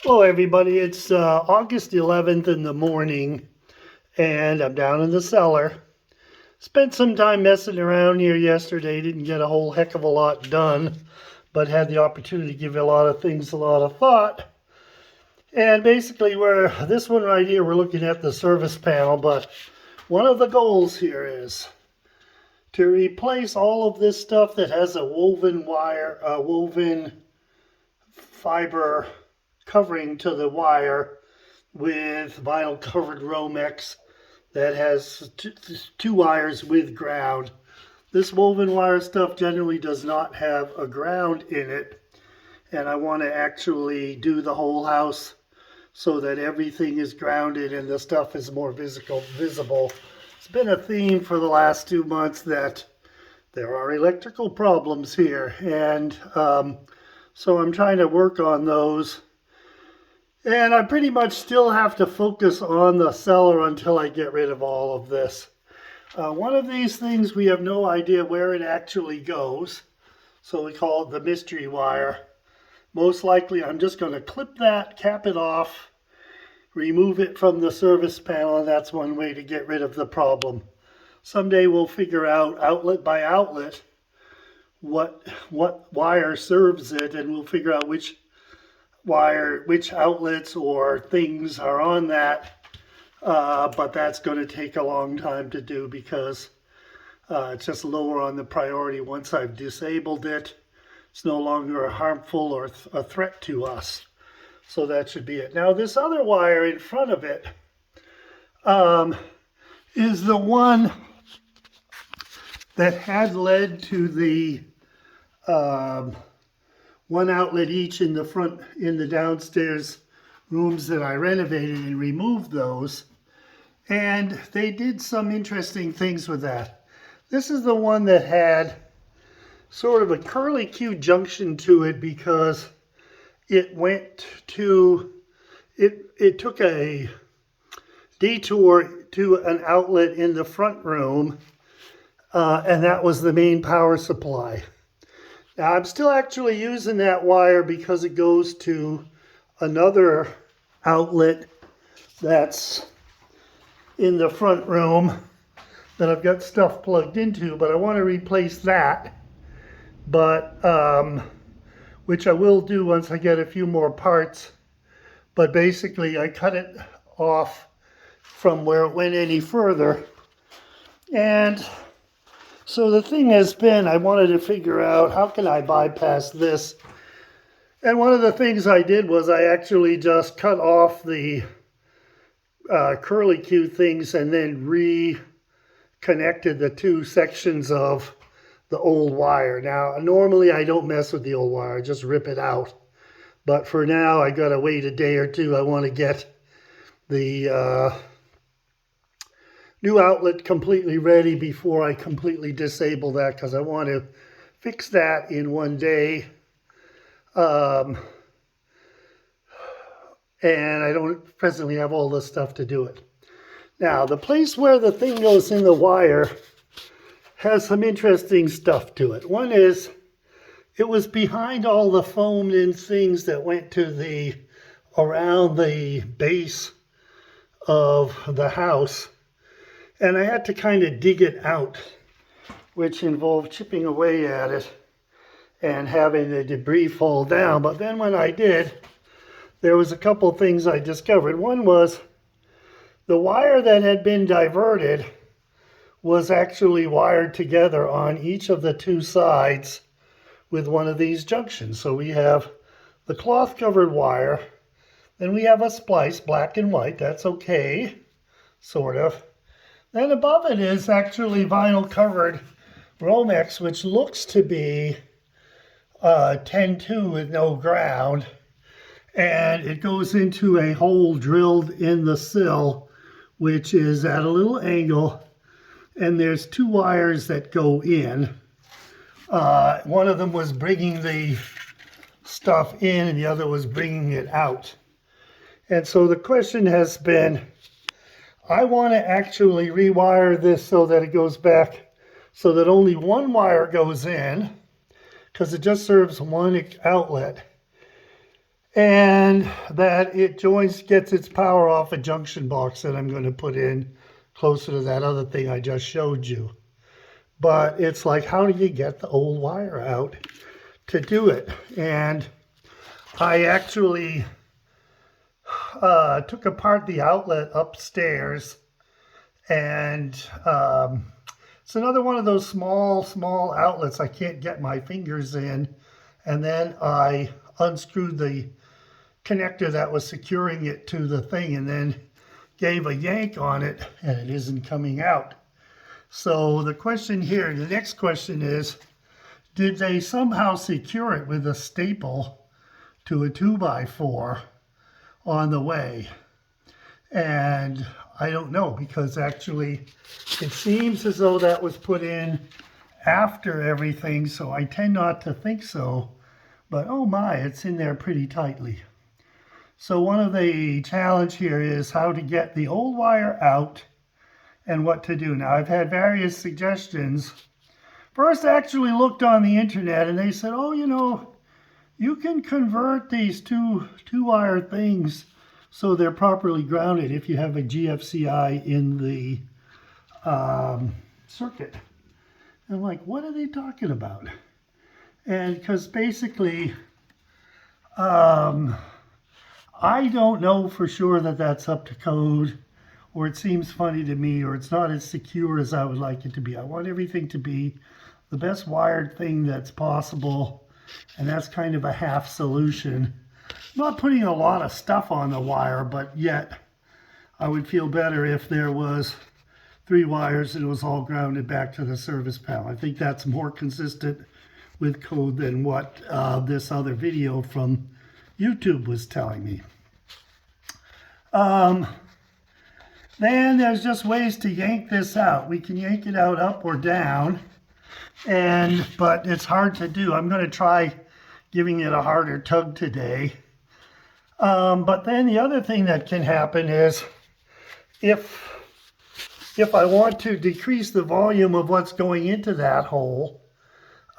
Hello everybody, it's August 11th in the morning and I'm down in the cellar. Spent some time messing around here yesterday, didn't get a whole heck of a lot done, but had the opportunity to give a lot of things a lot of thought. And basically this one right here, we're looking at the service panel, but one of the goals here is to replace all of this stuff that has a woven wire, woven fiber covering to the wire with vinyl covered Romex that has two wires with ground. This woven wire stuff generally does not have a ground in it, and I want to actually do the whole house so that everything is grounded and the stuff is more visible. It's been a theme for the last 2 months that there are electrical problems here, and so I'm trying to work on those. And I pretty much still have to focus on the cellar until I get rid of all of this. One of these things, we have no idea where it actually goes, so we call it the mystery wire. Most likely I'm just going to clip that, cap it off, remove it from the service panel, and that's one way to get rid of the problem. Someday we'll figure out outlet by outlet what wire serves it, and we'll figure out which outlets or things are on that, but that's going to take a long time to do because it's just lower on the priority. Once I've disabled it, it's no longer harmful or a threat to us. So that should be it. Now this other wire in front of it is the one that had led to the one outlet each in the front, in the downstairs rooms that I renovated and removed those. And they did some interesting things with that. This is the one that had sort of a curlicue junction to it because it went to, it took a detour to an outlet in the front room, and that was the main power supply. Now I'm still actually using that wire because it goes to another outlet that's in the front room that I've got stuff plugged into, but I want to replace that, but which I will do once I get a few more parts. But basically I cut it off from where it went any further, and so the thing has been, I wanted to figure out how can I bypass this. And one of the things I did was I actually just cut off the curlicue things and then reconnected the two sections of the old wire. Now, normally I don't mess with the old wire, I just rip it out. But for now, I gotta wait a day or two. I want to get the new outlet completely ready before I completely disable that, because I want to fix that in one day. And I don't presently have all the stuff to do it. Now, the place where the thing goes in the wire has some interesting stuff to it. One is, it was behind all the foamed in things that went to around the base of the house. And I had to kind of dig it out, which involved chipping away at it and having the debris fall down. But then when I did, there was a couple things I discovered. One was the wire that had been diverted was actually wired together on each of the two sides with one of these junctions. So we have the cloth covered wire, then we have a splice, black and white. That's okay, sort of. Then above it is actually vinyl covered Romex, which looks to be 10-2 with no ground. And it goes into a hole drilled in the sill, which is at a little angle. And there's two wires that go in. One of them was bringing the stuff in and the other was bringing it out. And so the question has been, I want to actually rewire this so that it goes back so that only one wire goes in, because it just serves one outlet. and that it gets its power off a junction box that I'm going to put in closer to that other thing I just showed you. But it's like, how do you get the old wire out to do it? And I actually took apart the outlet upstairs, and it's another one of those small outlets I can't get my fingers in. And then I unscrewed the connector that was securing it to the thing and then gave a yank on it, and it isn't coming out. So the question here, the next question is, did they somehow secure it with a staple to a 2x4 on the way? And I don't know, because actually it seems as though that was put in after everything, so I tend not to think so. But oh my, it's in there pretty tightly. So one of the challenge here is how to get the old wire out and what to do. Now, I've had various suggestions. First, I actually looked on the internet and they said, oh, you know, you can convert these two-wire things so they're properly grounded if you have a GFCI in the circuit. And I'm like, what are they talking about? And because basically, I don't know for sure that that's up to code, or it seems funny to me, or it's not as secure as I would like it to be. I want everything to be the best wired thing that's possible, and that's kind of a half solution. I'm not putting a lot of stuff on the wire, but yet I would feel better if there was 3 wires and it was all grounded back to the service panel. I think that's more consistent with code than what this other video from YouTube was telling me. Then there's just ways to yank this out. We can yank it out up or down, but it's hard to do. I'm going to try giving it a harder tug today. But then the other thing that can happen is if I want to decrease the volume of what's going into that hole,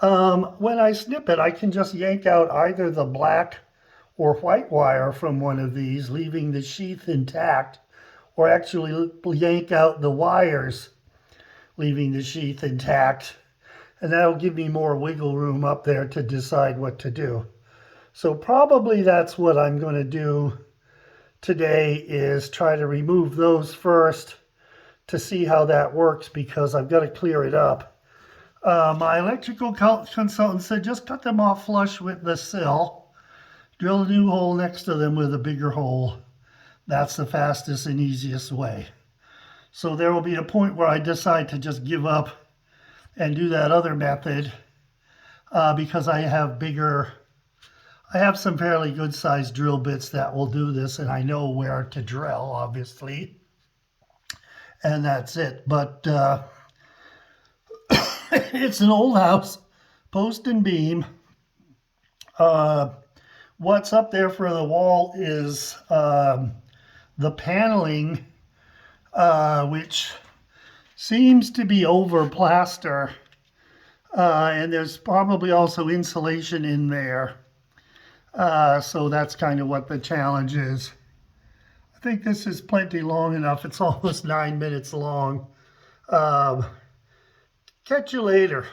when I snip it, I can just yank out either the black or white wire from one of these, leaving the sheath intact, or actually yank out the wires, leaving the sheath intact. And that'll give me more wiggle room up there to decide what to do. So probably that's what I'm going to do today, is try to remove those first to see how that works, because I've got to clear it up. My electrical consultant said just cut them off flush with the sill. Drill a new hole next to them with a bigger hole. That's the fastest and easiest way. So there will be a point where I decide to just give up and do that other method, because I have some fairly good sized drill bits that will do this, and I know where to drill, obviously. And that's it. But it's an old house, post and beam. What's up there for the wall is the paneling, which seems to be over plaster, and there's probably also insulation in there. So that's kind of what the challenge is. I think this is plenty long enough. It's almost 9 minutes long. Catch you later.